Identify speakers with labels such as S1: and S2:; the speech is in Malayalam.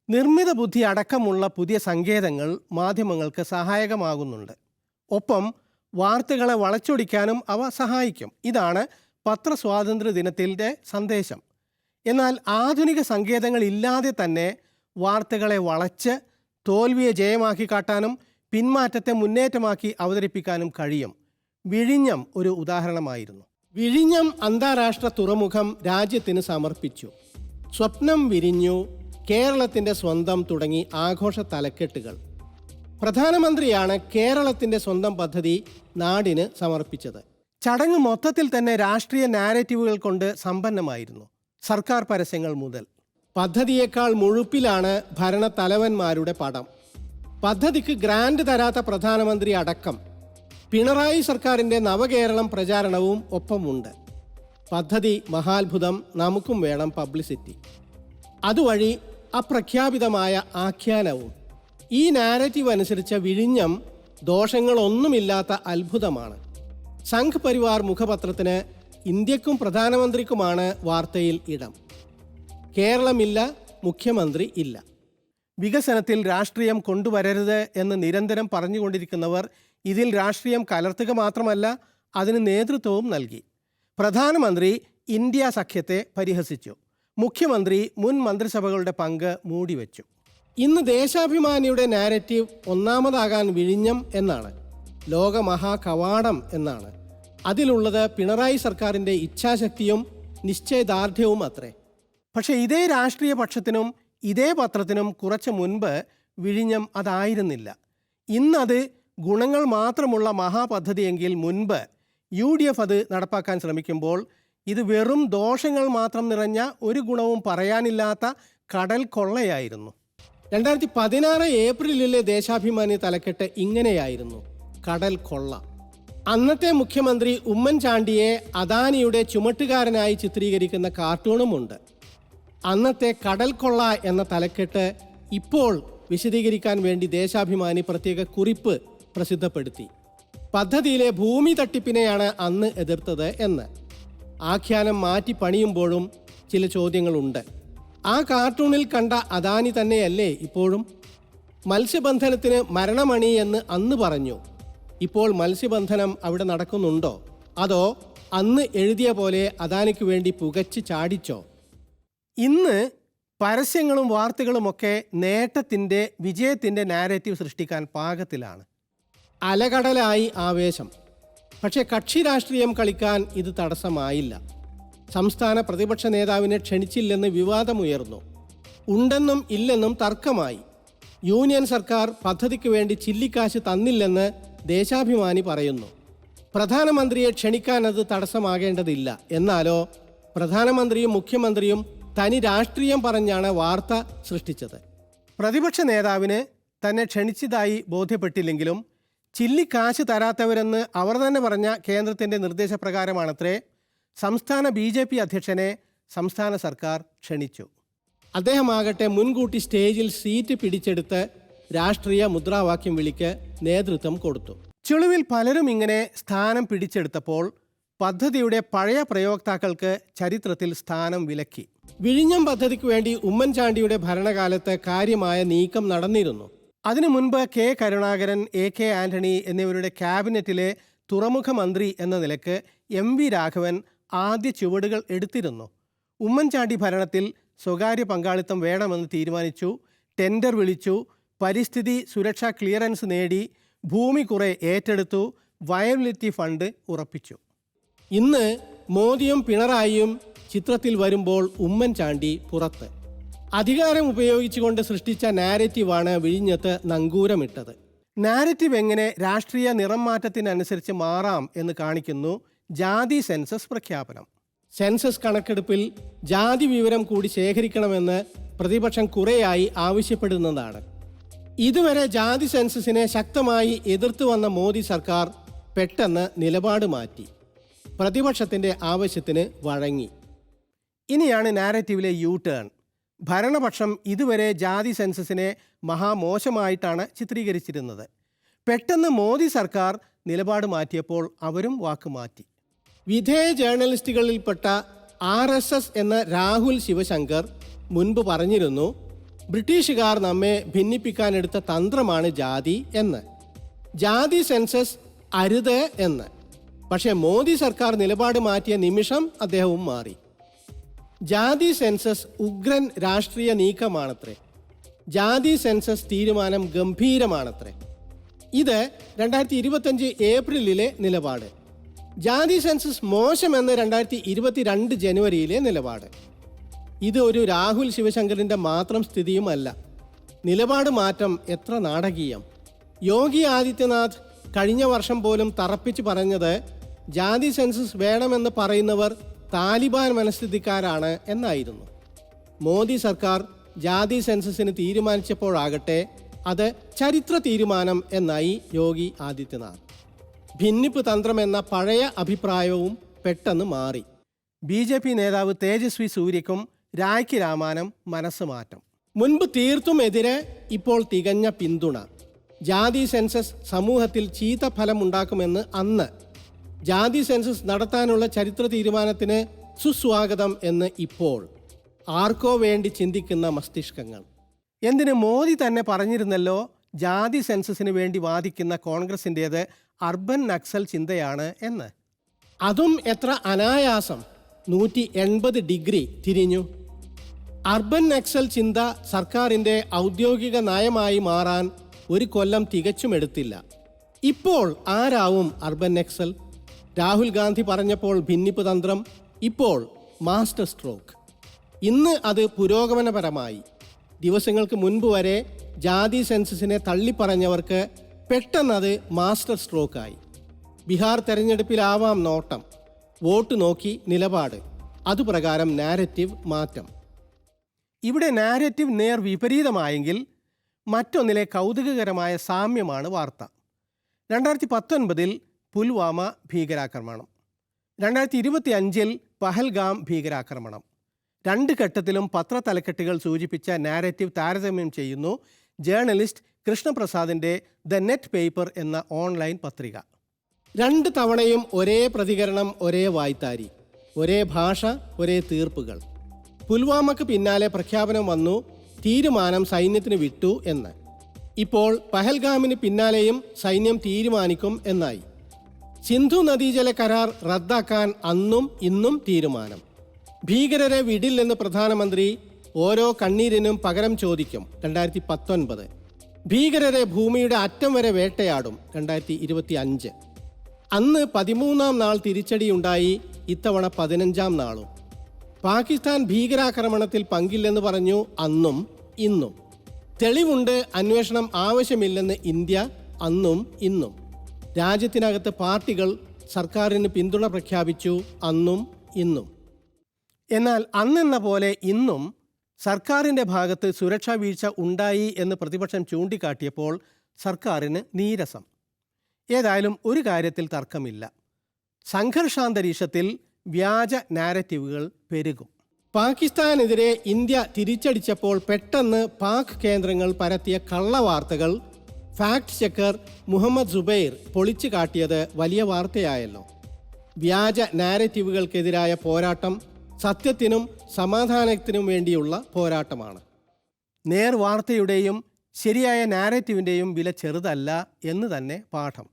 S1: നിർമ്മിത ബുദ്ധി അടക്കമുള്ള പുതിയ സങ്കേതങ്ങൾ മാധ്യമങ്ങൾക്ക് സഹായകമാകുന്നുണ്ട്. ഒപ്പം വാർത്തകളെ വളച്ചൊടിക്കാനും അവ സഹായിക്കും. ഇതാണ് പത്രസ്വാതന്ത്ര്യ ദിനത്തിൻ്റെ സന്ദേശം. എന്നാൽ ആധുനിക സങ്കേതങ്ങൾ ഇല്ലാതെ തന്നെ വാർത്തകളെ വളച്ച് തോൽവിയെ ജയമാക്കി കാട്ടാനും പിന്മാറ്റത്തെ മുന്നേറ്റമാക്കി അവതരിപ്പിക്കാനും കഴിയും. വിഴിഞ്ഞം ഒരു ഉദാഹരണമായിരുന്നു. വിഴിഞ്ഞം അന്താരാഷ്ട്ര തുറമുഖം രാജ്യത്തിന് സമർപ്പിച്ചു. സ്വപ്നം വിരിഞ്ഞു, കേരളത്തിൻ്റെ സ്വന്തം തുടങ്ങി ആഘോഷ തലക്കെട്ടുകൾ. പ്രധാനമന്ത്രിയാണ് കേരളത്തിൻ്റെ സ്വന്തം പദ്ധതി നാടിന് സമർപ്പിച്ചത്. ചടങ്ങ് മൊത്തത്തിൽ തന്നെ രാഷ്ട്രീയ നാരറ്റീവുകൾ കൊണ്ട് സമ്പന്നമായിരുന്നു. സർക്കാർ പരസ്യങ്ങൾ മുതൽ പദ്ധതിയേക്കാൾ മുഴുപ്പിലാണ് ഭരണത്തലവന്മാരുടെ പടം. പദ്ധതിക്ക് ഗ്രാന്റ് തരാത്ത പ്രധാനമന്ത്രി അടക്കം പിണറായി സർക്കാരിൻ്റെ നവകേരളം പ്രചാരണവും ഒപ്പമുണ്ട്. പദ്ധതി മഹാത്ഭുതം, നമുക്കും വേണം പബ്ലിസിറ്റി. അതുവഴി അപ്രഖ്യാപിതമായ ആഖ്യാനവും. ഈ നാരറ്റീവ് അനുസരിച്ച് വിഴിഞ്ഞം ദോഷങ്ങളൊന്നുമില്ലാത്ത അത്ഭുതമാണ്. സംഘ് പരിവാർ മുഖപത്രത്തിന് ഇന്ത്യക്കും പ്രധാനമന്ത്രിക്കുമാണ് വാർത്തയിൽ ഇടം. കേരളമില്ല, മുഖ്യമന്ത്രി ഇല്ല. വികസനത്തിൽ രാഷ്ട്രീയം കൊണ്ടുവരരുത് എന്ന് നിരന്തരം പറഞ്ഞുകൊണ്ടിരിക്കുന്നവർ ഇതിൽ രാഷ്ട്രീയം കലർത്തുക മാത്രമല്ല, അതിന് നേതൃത്വവും നൽകി. പ്രധാനമന്ത്രി ഇന്ത്യ സഖ്യത്തെ പരിഹസിച്ചു. മുഖ്യമന്ത്രി മുൻ മന്ത്രിസഭകളുടെ പങ്ക് മൂടിവെച്ചു. ഇന്ന് ദേശാഭിമാനിയുടെ നാരറ്റീവ് ഒന്നാമതാകാൻ വിഴിഞ്ഞം എന്നാണ്, ലോകമഹാകവാടം എന്നാണ്. അതിലുള്ളത് പിണറായി സർക്കാരിൻ്റെ ഇച്ഛാശക്തിയും നിശ്ചയദാർഢ്യവും അത്രേ. പക്ഷേ ഇതേ രാഷ്ട്രീയ പക്ഷത്തിനും ഇതേ പത്രത്തിനും കുറച്ച് മുൻപ് വിഴിഞ്ഞം അതായിരുന്നില്ല. ഇന്നത് ഗുണങ്ങൾ മാത്രമുള്ള മഹാപദ്ധതിയെങ്കിൽ മുൻപ് UDF അത് നടപ്പാക്കാൻ ശ്രമിക്കുമ്പോൾ ഇത് വെറും ദോഷങ്ങൾ മാത്രം നിറഞ്ഞ, ഒരു ഗുണവും പറയാനില്ലാത്ത കടൽ കൊള്ളയായിരുന്നു. 2016 ഏപ്രിലിലെ ദേശാഭിമാനി തലക്കെട്ട് ഇങ്ങനെയായിരുന്നു: കടൽ കൊള്ള. അന്നത്തെ മുഖ്യമന്ത്രി ഉമ്മൻചാണ്ടിയെ അദാനിയുടെ ചുമട്ടുകാരനായി ചിത്രീകരിക്കുന്ന കാർട്ടൂണുമുണ്ട്. അന്നത്തെ കടൽ കൊള്ള എന്ന തലക്കെട്ട് ഇപ്പോൾ വിശദീകരിക്കാൻ വേണ്ടി ദേശാഭിമാനി പ്രത്യേക കുറിപ്പ് പ്രസിദ്ധപ്പെടുത്തി. പദ്ധതിയിലെ ഭൂമി തട്ടിപ്പിനെയാണ് അന്ന് എതിർത്തത് എന്ന്. ആഖ്യാനം മാറ്റി പണിയുമ്പോഴും ചില ചോദ്യങ്ങളുണ്ട്. ആ കാർട്ടൂണിൽ കണ്ട അദാനി തന്നെയല്ലേ ഇപ്പോഴും? മത്സ്യബന്ധനത്തിന് മരണമണി എന്ന് അന്ന് പറഞ്ഞു. ഇപ്പോൾ മത്സ്യബന്ധനം അവിടെ നടക്കുന്നുണ്ടോ? അതോ അന്ന് എഴുതിയ പോലെ അദാനിക്ക് വേണ്ടി പുകച്ച് ചാടിച്ചോ? ഇന്ന് പരസ്യങ്ങളും വാർത്തകളുമൊക്കെ നേട്ടത്തിൻ്റെ, വിജയത്തിൻ്റെ നാരറ്റീവ് സൃഷ്ടിക്കാൻ പാകത്തിലാണ്. അലകടലായി ആവേശം. പക്ഷേ കക്ഷി രാഷ്ട്രീയം കളിക്കാൻ ഇത് തടസ്സമായില്ല. സംസ്ഥാന പ്രതിപക്ഷ നേതാവിനെ ക്ഷണിച്ചില്ലെന്ന് വിവാദമുയർന്നു. ഉണ്ടെന്നും ഇല്ലെന്നും തർക്കമായി. യൂണിയൻ സർക്കാർ പദ്ധതിക്ക് വേണ്ടി ചില്ലിക്കാശ് തന്നില്ലെന്ന് ദേശാഭിമാനി പറയുന്നു. പ്രധാനമന്ത്രിയെ ക്ഷണിക്കാൻ അത് തടസ്സമാകേണ്ടതില്ല. എന്നാലോ പ്രധാനമന്ത്രിയും മുഖ്യമന്ത്രിയും തനി രാഷ്ട്രീയം പറഞ്ഞാണ് വാർത്ത സൃഷ്ടിച്ചത്. പ്രതിപക്ഷ നേതാവിന് തന്നെ ക്ഷണിച്ചതായി ബോധ്യപ്പെട്ടില്ലെങ്കിലും ചില്ലിക്കാശ് തരാത്തവരെന്ന് അവർ തന്നെ പറഞ്ഞ കേന്ദ്രത്തിൻ്റെ നിർദ്ദേശപ്രകാരമാണത്രേ സംസ്ഥാന BJP അധ്യക്ഷനെ സംസ്ഥാന സർക്കാർ ക്ഷണിച്ചു. അദ്ദേഹമാകട്ടെ മുൻകൂട്ടി സ്റ്റേജിൽ സീറ്റ് പിടിച്ചെടുത്ത് രാഷ്ട്രീയ മുദ്രാവാക്യം വിളിക്ക് നേതൃത്വം കൊടുത്തു. ചുളിവിൽ പലരും ഇങ്ങനെ സ്ഥാനം പിടിച്ചെടുത്തപ്പോൾ പദ്ധതിയുടെ പഴയ പ്രയോക്താക്കൾക്ക് ചരിത്രത്തിൽ സ്ഥാനം വിലക്കി. വിഴിഞ്ഞം പദ്ധതിക്ക് വേണ്ടി ഉമ്മൻചാണ്ടിയുടെ ഭരണകാലത്ത് കാര്യമായ നീക്കം നടന്നിരുന്നു. അതിനു മുൻപ് K. കരുണാകരൻ, AK ആന്റണി എന്നിവരുടെ ക്യാബിനറ്റിലെ തുറമുഖ മന്ത്രി എന്ന നിലക്ക് MV രാഘവൻ ആദ്യ ചുവടുകൾ എടുത്തിരുന്നു. ഉമ്മൻചാണ്ടി ഭരണത്തിൽ സ്വകാര്യ പങ്കാളിത്തം വേണമെന്ന് തീരുമാനിച്ചു. ടെൻഡർ വിളിച്ചു. പരിസ്ഥിതി സുരക്ഷാ ക്ലിയറൻസ് നേടി. ഭൂമി കുറെ ഏറ്റെടുത്തു. വയബിലിറ്റി ഫണ്ട് ഉറപ്പിച്ചു. ഇന്ന് മോദിയും പിണറായിയും ചിത്രത്തിൽ വരുമ്പോൾ ഉമ്മൻചാണ്ടി പുറത്ത്. അധികാരം ഉപയോഗിച്ചുകൊണ്ട് സൃഷ്ടിച്ച നാരറ്റീവാണ് വിഴിഞ്ഞത്ത് നങ്കൂരമിട്ടത്. നാരറ്റീവ് എങ്ങനെ രാഷ്ട്രീയ നിറം മാറ്റത്തിനനുസരിച്ച് മാറാം എന്ന് കാണിക്കുന്നു ജാതി സെൻസസ് പ്രഖ്യാപനം. സെൻസസ് കണക്കെടുപ്പിൽ ജാതി വിവരം കൂടി ശേഖരിക്കണമെന്ന് പ്രതിപക്ഷം കുറേയായി ആവശ്യപ്പെടുന്നതാണ്. ഇതുവരെ ജാതി സെൻസസിനെ ശക്തമായി എതിർത്തു വന്ന മോദി സർക്കാർ പെട്ടെന്ന് നിലപാട് മാറ്റി. പ്രതിപക്ഷത്തിൻ്റെ ആവശ്യത്തിന് വഴങ്ങി. ഇനിയാണ് നാരറ്റീവിലെ U-ടേൺ. ഭരണപക്ഷം ഇതുവരെ ജാതി സെൻസസിനെ മഹാമോശമായിട്ടാണ് ചിത്രീകരിച്ചിരുന്നത്. പെട്ടെന്ന് മോദി സർക്കാർ നിലപാട് മാറ്റിയപ്പോൾ അവരും വാക്കുമാറ്റി. വിധേയ ജേർണലിസ്റ്റുകളിൽപ്പെട്ട RSS എന്ന രാഹുൽ ശിവശങ്കർ മുൻപ് പറഞ്ഞിരുന്നു, ബ്രിട്ടീഷുകാർ നമ്മെ ഭിന്നിപ്പിക്കാനെടുത്ത തന്ത്രമാണ് ജാതി എന്ന്. ജാതി സെൻസസ് അരുത് എന്ന്. പക്ഷേ മോദി സർക്കാർ നിലപാട് മാറ്റിയ നിമിഷം അദ്ദേഹവും മാറി. ജാതി സെൻസസ് ഉഗ്രൻ രാഷ്ട്രീയ നീക്കമാണത്രേ. ജാതി സെൻസസ് തീരുമാനം ഗംഭീരമാണത്രേ. ഇത് 2025 ഏപ്രിലിലെ നിലപാട്. ജാതി സെൻസസ് മോശമെന്ന് 2022 ജനുവരിയിലെ നിലപാട്. ഇത് ഒരു രാഹുൽ ശിവശങ്കറിൻ്റെ മാത്രം സ്ഥിതിയുമല്ല. നിലപാട് മാറ്റം എത്ര നാടകീയം. യോഗി ആദിത്യനാഥ് കഴിഞ്ഞ വർഷം പോലും തറപ്പിച്ച് പറഞ്ഞത് ജാതി സെൻസസ് വേണമെന്ന് പറയുന്നവർ താലിബാൻ മനസ്ഥിതിക്കാരാണ് എന്നായിരുന്നു. മോദി സർക്കാർ ജാതി സെൻസസിന് തീരുമാനിച്ചപ്പോഴാകട്ടെ അത് ചരിത്ര തീരുമാനം എന്നായി യോഗി ആദിത്യനാഥ്. ഭിന്നിപ്പ് തന്ത്രം എന്ന പഴയ അഭിപ്രായവും പെട്ടെന്ന് മാറി. BJP നേതാവ് തേജസ്വി സൂര്യക്കും രായ്ക്ക് രാമാനം മനസ്സ് മാറ്റം. മുൻപ് തീർത്തും എതിരെ, ഇപ്പോൾ തികഞ്ഞ പിന്തുണ. ജാതി സെൻസസ് സമൂഹത്തിൽ ചീത്ത ഫലം ഉണ്ടാക്കുമെന്ന് അന്ന്. ജാതി സെൻസസ് നടത്താനുള്ള ചരിത്ര തീരുമാനത്തിന് സുസ്വാഗതം എന്ന് ഇപ്പോൾ. ആർക്കോ വേണ്ടി ചിന്തിക്കുന്ന മസ്തിഷ്കങ്ങൾ. എന്തിന് മോദി തന്നെ പറഞ്ഞിരുന്നല്ലോ, ജാതി സെൻസസിന് വേണ്ടി വാദിക്കുന്ന കോൺഗ്രസിൻ്റേത് അർബൻ നക്സൽ ചിന്തയാണ് എന്ന്. അതും എത്ര അനായാസം 180 ഡിഗ്രി തിരിഞ്ഞു. അർബൻ നക്സൽ ചിന്ത സർക്കാരിൻ്റെ ഔദ്യോഗിക നയമായി മാറാൻ 1 കൊല്ലം തികച്ചും എടുത്തില്ല. ഇപ്പോൾ ആരാവും അർബൻ നക്സൽ? രാഹുൽ ഗാന്ധി പറഞ്ഞപ്പോൾ ഭിന്നിപ്പ് തന്ത്രം, ഇപ്പോൾ മാസ്റ്റർ സ്ട്രോക്ക്. ഇന്ന് അത് പുരോഗമനപരമായി. ദിവസങ്ങൾക്ക് മുൻപ് വരെ ജാതി സെൻസസിനെ തള്ളിപ്പറഞ്ഞവർക്ക് പെട്ടെന്നത് മാസ്റ്റർ സ്ട്രോക്കായി. ബീഹാർ തെരഞ്ഞെടുപ്പിലാവാം നോട്ടം. വോട്ട് നോക്കി നിലപാട്. അതുപ്രകാരം നാരറ്റീവ് മാറ്റം. ഇവിടെ നാരറ്റീവ് നേർ വിപരീതമായെങ്കിൽ മറ്റൊന്നിലെ കൗതുകകരമായ സാമ്യമാണ് വാർത്ത. 2019 പുൽവാമ ഭീകരാക്രമണം, 2025 പഹൽഗാം ഭീകരാക്രമണം. 2 ഘട്ടത്തിലും പത്രതലക്കെട്ടുകൾ സൂചിപ്പിച്ച നാരറ്റീവ് താരതമ്യം ചെയ്യുന്നു ജേർണലിസ്റ്റ് കൃഷ്ണപ്രസാദിൻ്റെ ദ നെറ്റ് പേപ്പർ എന്ന ഓൺലൈൻ പത്രിക. 2 തവണയും ഒരേ പ്രതികരണം, ഒരേ വായ്ത്താരി, ഒരേ ഭാഷ, ഒരേ തീർപ്പുകൾ. പുൽവാമക്ക് പിന്നാലെ പ്രഖ്യാപനം വന്നു, തീരുമാനം സൈന്യത്തിന് വിട്ടു എന്ന്. ഇപ്പോൾ പഹൽഗാമിന് പിന്നാലെയും സൈന്യം തീരുമാനിക്കും എന്നായി. സിന്ധു നദീജല കരാർ റദ്ദാക്കാൻ അന്നും ഇന്നും തീരുമാനം. ഭീകരരെ വിടില്ലെന്ന് പ്രധാനമന്ത്രി. ഓരോ കണ്ണീരിനും പകരം ചോദിക്കും 2019. ഭീകരരെ ഭൂമിയുടെ അറ്റം വരെ വേട്ടയാടും 2025. അന്ന് 13-ാം നാൾ തിരിച്ചടിയുണ്ടായി. ഇത്തവണ 15-ാം നാളും. പാകിസ്ഥാൻ ഭീകരാക്രമണത്തിൽ പങ്കില്ലെന്ന് പറഞ്ഞു അന്നും ഇന്നും. തെളിവുണ്ട്, അന്വേഷണം ആവശ്യമില്ലെന്ന് ഇന്ത്യ അന്നും ഇന്നും. രാജ്യത്തിനകത്ത് പാർട്ടികൾ സർക്കാരിന് പിന്തുണ പ്രഖ്യാപിച്ചു അന്നും ഇന്നും. എന്നാൽ അന്നെന്ന പോലെ ഇന്നും സർക്കാരിൻ്റെ ഭാഗത്ത് സുരക്ഷാ വീഴ്ച ഉണ്ടായി എന്ന് പ്രതിപക്ഷം ചൂണ്ടിക്കാട്ടിയപ്പോൾ സർക്കാരിന് നീരസം. ഏതായാലും ഒരു കാര്യത്തിൽ തർക്കമില്ല, സംഘർഷാന്തരീക്ഷത്തിൽ വ്യാജ നാരറ്റീവുകൾ പെരുകും. പാകിസ്ഥാനെതിരെ ഇന്ത്യ തിരിച്ചടിച്ചപ്പോൾ പെട്ടെന്ന് പാക് കേന്ദ്രങ്ങൾ പരത്തിയ കള്ളവാർത്തകൾ ഫാക്ട് ചെക്കർ മുഹമ്മദ് സുബൈർ പൊളിച്ചു കാട്ടിയത് വലിയ വാർത്തയായല്ലോ. വ്യാജ നാരറ്റീവുകൾക്കെതിരായ പോരാട്ടം സത്യത്തിനും സമാധാനത്തിനും വേണ്ടിയുള്ള പോരാട്ടമാണ്. നേർവാർത്തയുടെയും ശരിയായ നാരറ്റീവിൻ്റെയും വില ചെറുതല്ല എന്ന് തന്നെ പാഠം.